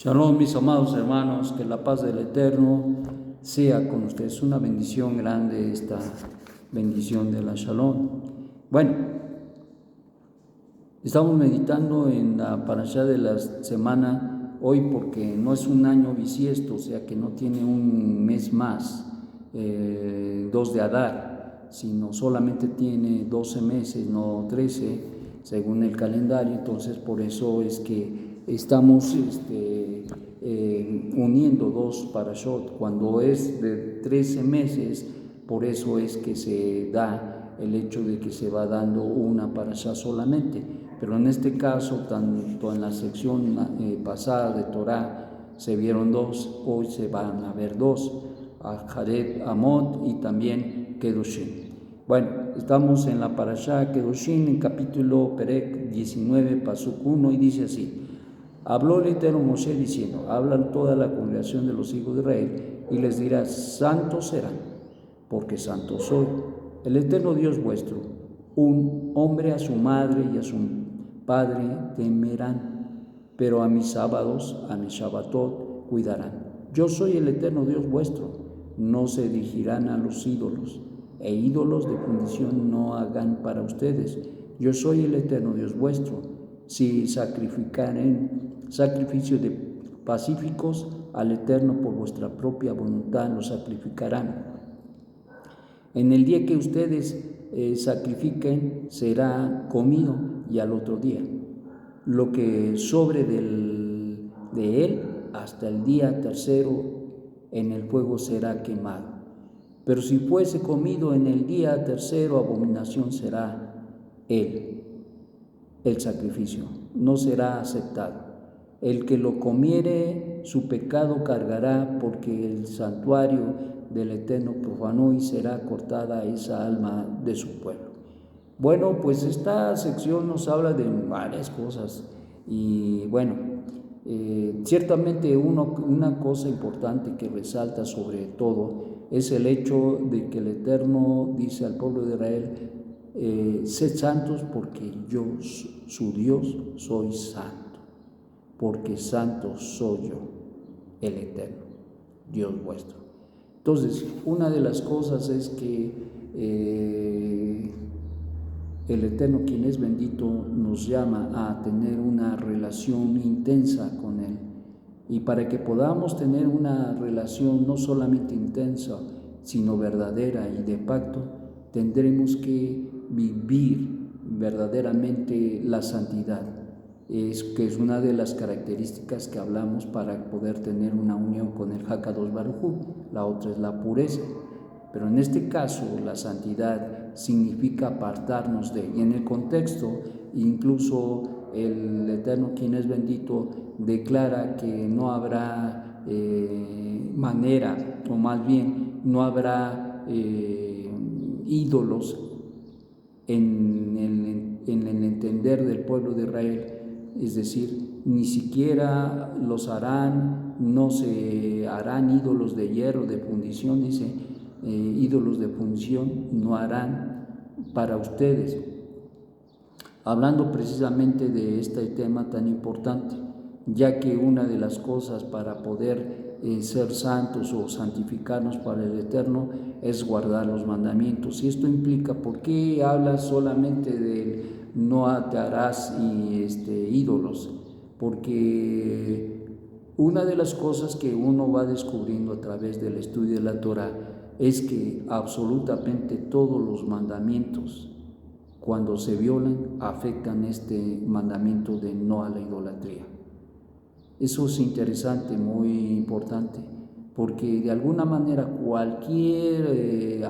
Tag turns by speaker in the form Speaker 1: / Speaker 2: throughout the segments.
Speaker 1: Shalom, mis amados hermanos, que la paz del Eterno sea con ustedes. Una bendición grande esta bendición de la Shalom. Bueno, estamos meditando en la parashá de la semana hoy porque no es un año bisiesto, o sea que no tiene un mes más, 2 de Adar, sino solamente tiene 12 meses, no 13, según el calendario. Entonces por eso es que estamos uniendo dos parashot. Cuando es de 13 meses, por eso es que se da el hecho de que se va dando una parashá solamente. Pero en este caso, tanto en la sección pasada de Torah se vieron dos, hoy se van a ver dos, Jared Amot y también Kedoshim. Bueno, estamos en la parashá Kedoshim, en capítulo Perek 19, Pasuk 1, y dice así: Habló el Eterno Moshe diciendo: hablan toda la congregación de los hijos de Israel y les dirá: santos serán, porque santo soy, el Eterno Dios vuestro. Un hombre a su madre y a su padre temerán, pero a mis sábados, a mis Shabbatot cuidarán. Yo soy el Eterno Dios vuestro. No se dirigirán a los ídolos, e ídolos de fundición no hagan para ustedes. Yo soy el Eterno Dios vuestro. Si sacrificaren sacrificio de pacíficos al Eterno por vuestra propia voluntad, lo sacrificarán. En el día que ustedes sacrifiquen será comido, y al otro día lo que sobre de él hasta el día tercero en el fuego será quemado. Pero si fuese comido en el día tercero, abominación será el sacrificio, no será aceptado. El que lo comiere, su pecado cargará, porque el santuario del Eterno profanó, y será cortada esa alma de su pueblo. Bueno, pues esta sección nos habla de varias cosas y bueno, ciertamente una cosa importante que resalta sobre todo es el hecho de que el Eterno dice al pueblo de Israel: sed santos porque yo, su Dios, soy santo, porque santo soy yo, el Eterno, Dios vuestro. Entonces, una de las cosas es que el Eterno, quien es bendito, nos llama a tener una relación intensa con Él. Y para que podamos tener una relación no solamente intensa, sino verdadera y de pacto, tendremos que vivir verdaderamente la santidad, que es una de las características que hablamos para poder tener una unión con el Hakadosh Baruj Hu. La otra es la pureza. Pero en este caso, la santidad significa apartarnos de, y en el contexto, incluso el Eterno, quien es bendito, declara que no habrá manera, o más bien, no habrá ídolos en el entender del pueblo de Israel, es decir, ni siquiera los harán, no se harán ídolos de hierro, de fundición, dice, ídolos de fundición no harán para ustedes, hablando precisamente de este tema tan importante, ya que una de las cosas para poder ser santos o santificarnos para el Eterno es guardar los mandamientos. Y esto implica, ¿por qué habla solamente de no te harás ídolos? Porque una de las cosas que uno va descubriendo a través del estudio de la Torah es que absolutamente todos los mandamientos, cuando se violan, afectan este mandamiento de no a la idolatría. Eso es interesante, muy importante, porque de alguna manera cualquier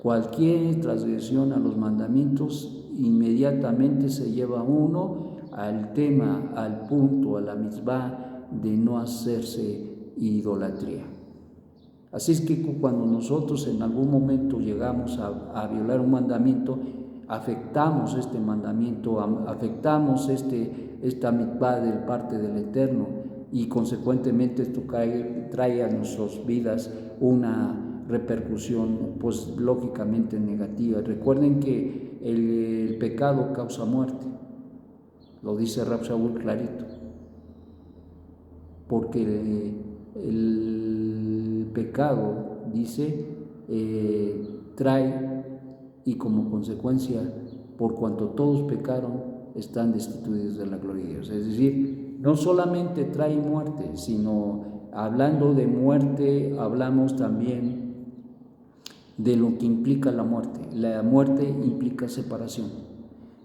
Speaker 1: cualquier transgresión a los mandamientos, inmediatamente se lleva uno al tema, al punto, a la mitzvah de no hacerse idolatría. Así es que cuando nosotros en algún momento llegamos a violar un mandamiento, afectamos este mandamiento, afectamos esta mitzvah de parte del Eterno, y consecuentemente esto trae a nuestras vidas una repercusión pues lógicamente negativa. Recuerden que el pecado causa muerte, lo dice Rab Shaul clarito. porque el pecado, dice, trae, y como consecuencia, por cuanto todos pecaron, están destituidos de la gloria de Dios. Es decir, no solamente trae muerte, sino hablando de muerte, hablamos también de lo que implica la muerte. La muerte implica separación.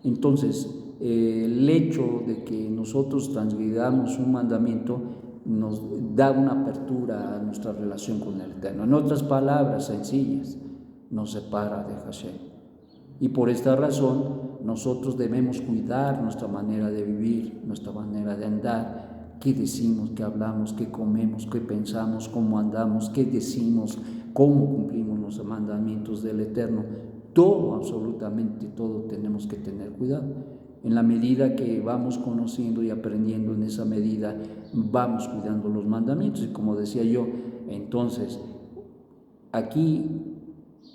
Speaker 1: Entonces, el hecho de que nosotros transgredamos un mandamiento nos da una apertura a nuestra relación con el Eterno. En otras palabras sencillas, nos separa de Hashem. Y por esta razón nosotros debemos cuidar nuestra manera de vivir, nuestra manera de andar, qué decimos, qué hablamos, qué comemos, qué pensamos, cómo andamos, qué decimos, cómo cumplimos los mandamientos del Eterno. Todo, absolutamente todo, tenemos que tener cuidado. En la medida que vamos conociendo y aprendiendo, en esa medida vamos cuidando los mandamientos. Y como decía yo, entonces, aquí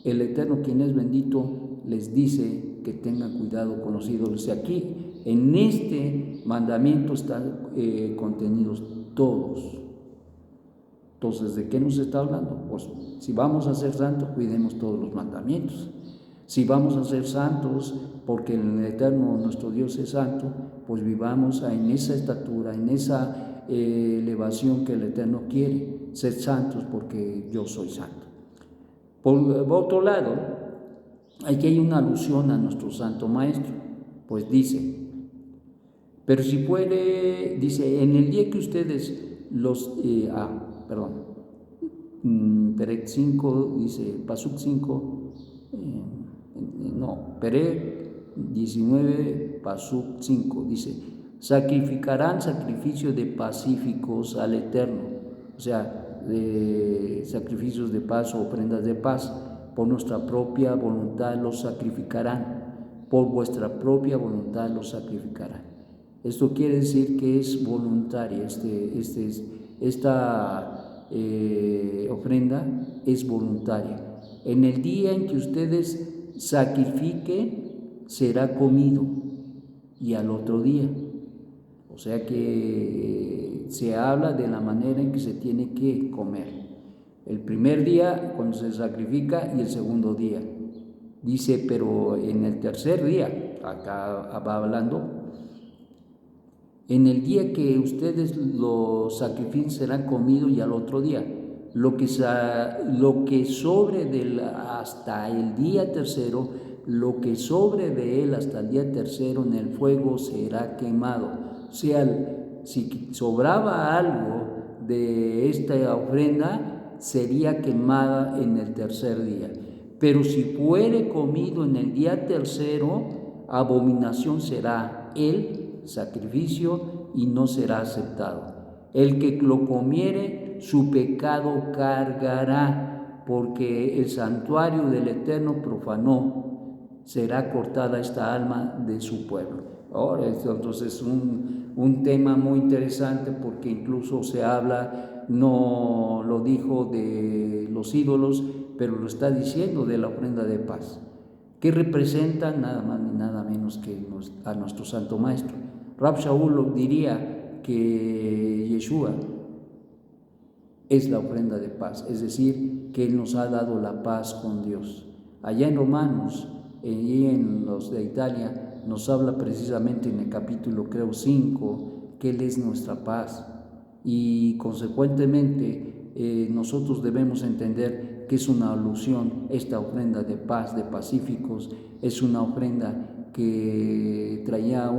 Speaker 1: el Eterno, quien es bendito, les dice que tengan cuidado con los ídolos. Y aquí, en este mandamiento están contenidos todos. Entonces, ¿de qué nos está hablando? Pues si vamos a ser santos, cuidemos todos los mandamientos. Si vamos a ser santos, porque el Eterno, nuestro Dios, es santo, pues vivamos en esa estatura, en esa elevación que el Eterno quiere, ser santos porque yo soy santo. Por otro lado, aquí hay una alusión a nuestro Santo Maestro, pues dice, pero si puede, dice, en el día que ustedes Perec 5, dice, Pasuk 5, Perec 19, Pasuk 5, dice, sacrificarán sacrificios de pacíficos al Eterno, o sea, de sacrificios de paz o ofrendas de paz, por nuestra propia voluntad los sacrificarán, por vuestra propia voluntad los sacrificarán. Esto quiere decir que es voluntaria, esta ofrenda es voluntaria. En el día en que ustedes sacrifiquen, será comido, y al otro día. O sea que se habla de la manera en que se tiene que comer. El primer día cuando se sacrifica y el segundo día. Dice, pero en el tercer día, acá va hablando, en el día que ustedes lo sacrifiquen será comido y al otro día. Lo que sobre de él hasta el día tercero, lo que sobre de él hasta el día tercero en el fuego será quemado. O sea, si sobraba algo de esta ofrenda, sería quemada en el tercer día. Pero si fuere comido en el día tercero, abominación será el sacrificio y no será aceptado. El que lo comiere, su pecado cargará, porque el santuario del Eterno profanó. Será cortada esta alma de su pueblo. Ahora, entonces es un tema muy interesante, porque incluso se habla, no lo dijo de los ídolos, pero lo está diciendo de la ofrenda de paz, que representa nada más ni nada menos que a nuestro Santo Maestro. Rab Shaul diría que Yeshua es la ofrenda de paz, es decir, que Él nos ha dado la paz con Dios. Allá en Romanos y en los de Italia nos habla precisamente en el capítulo, creo, 5, que Él es nuestra paz, y consecuentemente nosotros debemos entender que es una alusión, esta ofrenda de paz, de pacíficos, es una ofrenda que traía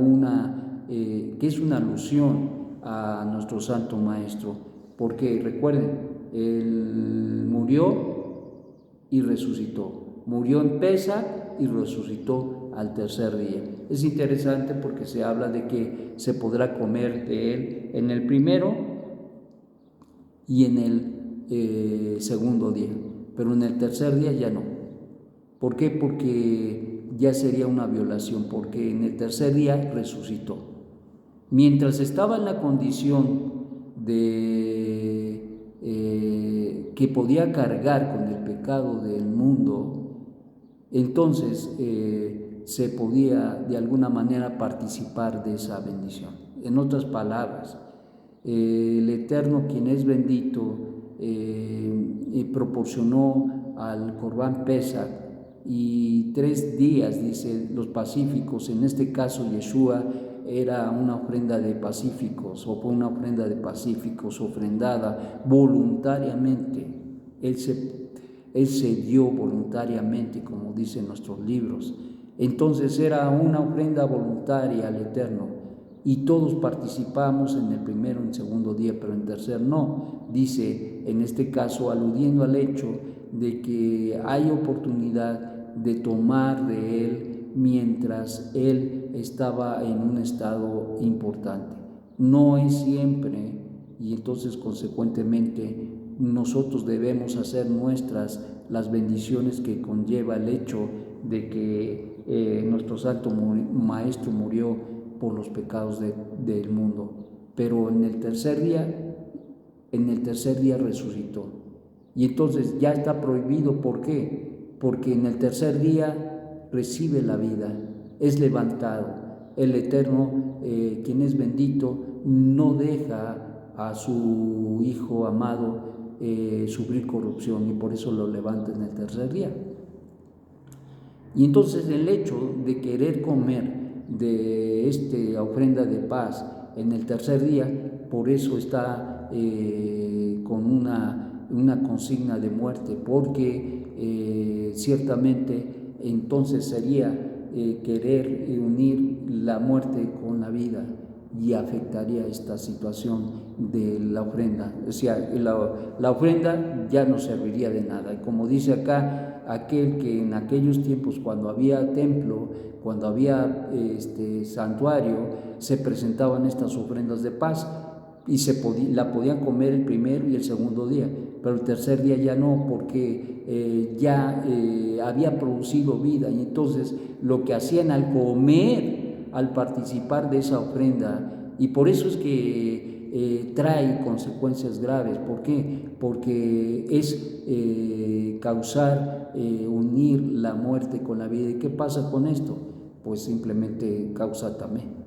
Speaker 1: que es una alusión a nuestro Santo Maestro, porque recuerden, Él murió y resucitó, murió en Pesaj y resucitó al tercer día. Es interesante porque se habla de que se podrá comer de Él en el primero y en el segundo día, pero en el tercer día ya no. ¿Por qué? Porque ya sería una violación, porque en el tercer día resucitó. Mientras estaba en la condición de que podía cargar con el pecado del mundo, entonces se podía de alguna manera participar de esa bendición. En otras palabras, El Eterno, quien es bendito, proporcionó al Corbán Pesach y 3 días, dice, los pacíficos. En este caso Yeshua era una ofrenda de pacíficos, o fue una ofrenda de pacíficos ofrendada voluntariamente. Él se dio voluntariamente, como dicen nuestros libros. Entonces era una ofrenda voluntaria al Eterno, y todos participamos en el primero, en el segundo día, pero en tercer no. Dice, en este caso, aludiendo al hecho de que hay oportunidad de tomar de él mientras él estaba en un estado importante. No es siempre, y entonces consecuentemente nosotros debemos hacer nuestras las bendiciones que conlleva el hecho de que nuestro Santo Maestro murió por los pecados del mundo. Pero en el tercer día resucitó. Y entonces ya está prohibido. ¿Por qué? Porque en el tercer día recibe la vida, es levantado. El Eterno, quien es bendito, no deja a su Hijo amado sufrir corrupción, y por eso lo levanta en el tercer día. Y entonces el hecho de querer comer de esta ofrenda de paz en el tercer día, por eso está con una consigna de muerte, porque ciertamente entonces sería querer unir la muerte con la vida, y afectaría esta situación de la ofrenda. O sea, la ofrenda ya no serviría de nada. Y como dice acá, aquel que en aquellos tiempos, cuando había templo, cuando había santuario, se presentaban estas ofrendas de paz, y la podían comer el primero y el segundo día, pero el tercer día ya no, porque ya había producido vida. Y entonces lo que hacían al comer, al participar de esa ofrenda, y por eso es que trae consecuencias graves. ¿Por qué? Porque es causar, unir la muerte con la vida. ¿Y qué pasa con esto? Pues simplemente causa tamé.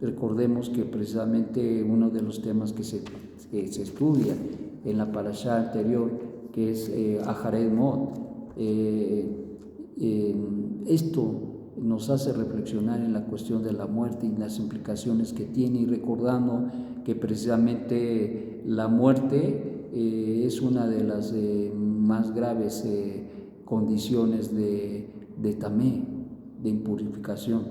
Speaker 1: Recordemos que precisamente uno de los temas que se estudia en la parashá anterior, que es Aharet Mod, esto nos hace reflexionar en la cuestión de la muerte y las implicaciones que tiene, y recordando que precisamente la muerte es una de las más graves condiciones de tamé, de impurificación.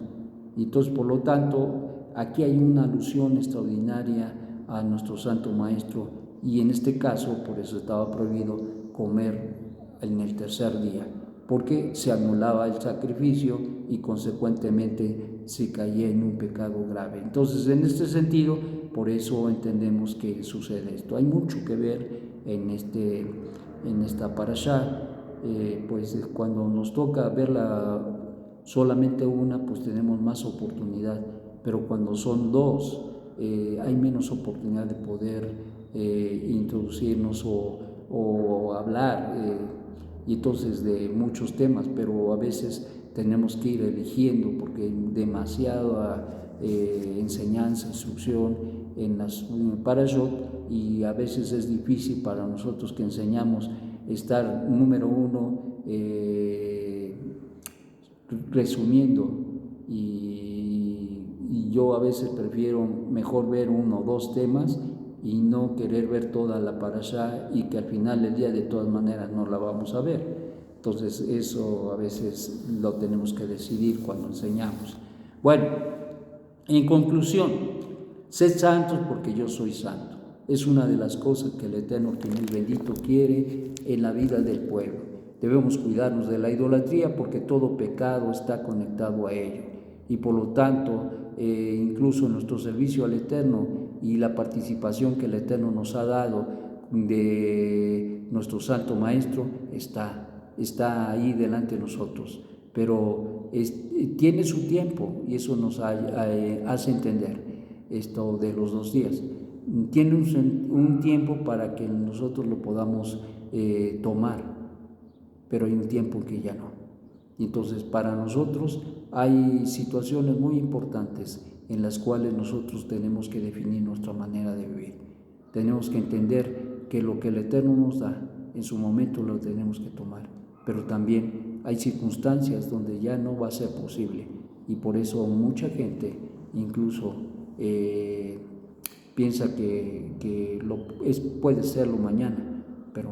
Speaker 1: Y entonces, por lo tanto, aquí hay una alusión extraordinaria a nuestro Santo Maestro, y en este caso por eso estaba prohibido comer en el tercer día, porque se anulaba el sacrificio y consecuentemente se caía en un pecado grave. Entonces, en este sentido, por eso entendemos que sucede esto. Hay mucho que ver en esta parashá. Pues cuando nos toca verla solamente una, pues tenemos más oportunidad, pero cuando son dos, hay menos oportunidad de poder introducirnos o hablar, y entonces de muchos temas, pero a veces tenemos que ir eligiendo, porque hay demasiada enseñanza, instrucción en las parashot, y a veces es difícil para nosotros que enseñamos estar, número uno, resumiendo, y yo a veces prefiero mejor ver 1 o 2 temas y no querer ver toda la parashá, y que al final del día de todas maneras no la vamos a ver. Entonces eso a veces lo tenemos que decidir cuando enseñamos. Bueno, en conclusión, sed santos porque yo soy santo. Es una de las cosas que el Eterno, quien es bendito, quiere en la vida del pueblo. Debemos cuidarnos de la idolatría, porque todo pecado está conectado a ello, y por lo tanto incluso nuestro servicio al Eterno y la participación que el Eterno nos ha dado de nuestro Santo Maestro está ahí delante de nosotros, pero tiene su tiempo, y eso nos hace entender esto de los 2 días. Tiene un tiempo para que nosotros lo podamos tomar, pero hay un tiempo que ya no. Y entonces para nosotros hay situaciones muy importantes en las cuales nosotros tenemos que definir nuestra manera de vivir. Tenemos que entender que lo que el Eterno nos da, en su momento lo tenemos que tomar, pero también hay circunstancias donde ya no va a ser posible, y por eso mucha gente incluso piensa que puede serlo mañana, pero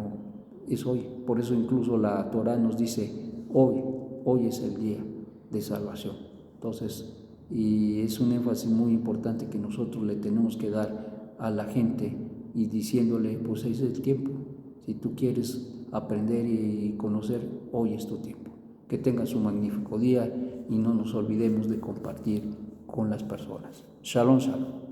Speaker 1: es hoy. Por eso incluso la Torá nos dice, hoy es el día de salvación. Entonces, y es un énfasis muy importante que nosotros le tenemos que dar a la gente, y diciéndole, pues es el tiempo. Si tú quieres aprender y conocer, hoy es tu tiempo. Que tengas un magnífico día y no nos olvidemos de compartir con las personas. Shalom, shalom.